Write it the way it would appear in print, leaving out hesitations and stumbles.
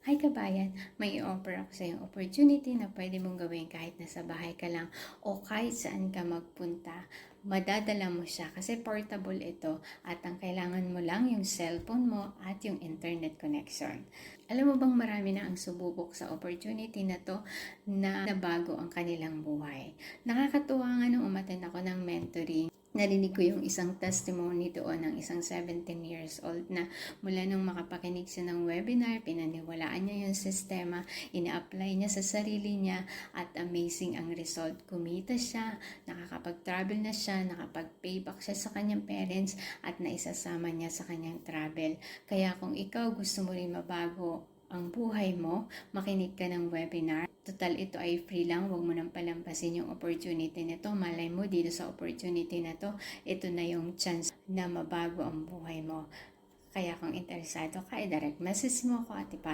Hi kabayan, may i-offer ako sa iyong opportunity na pwede mong gawin kahit nasa bahay ka lang o kahit saan ka magpunta. Madadala mo siya kasi portable ito at ang kailangan mo lang yung cellphone mo at yung internet connection. Alam mo bang marami na ang sububok sa opportunity na to na nabago ang kanilang buhay. Nakakatuwa nga nung umattend ako ng mentoring. Narinig ko yung isang testimony doon ng isang 17 years old na mula nung makapakinig siya ng webinar, pinaniwalaan niya yung sistema, ina-apply niya sa sarili niya at amazing ang result. Kumita siya, nakakapag-travel na siya, nakapag-payback siya sa kanyang parents at naisasama niya sa kanyang travel. Kaya kung ikaw gusto mo rin mabago ang buhay mo, makinig ka ng webinar. Total, ito ay free lang. Huwag mo nang palampasin yung opportunity nito. Malay mo, dito sa opportunity na to, ito na yung chance na mabago ang buhay mo. Kaya kung interesado ka, i-direct message mo ako at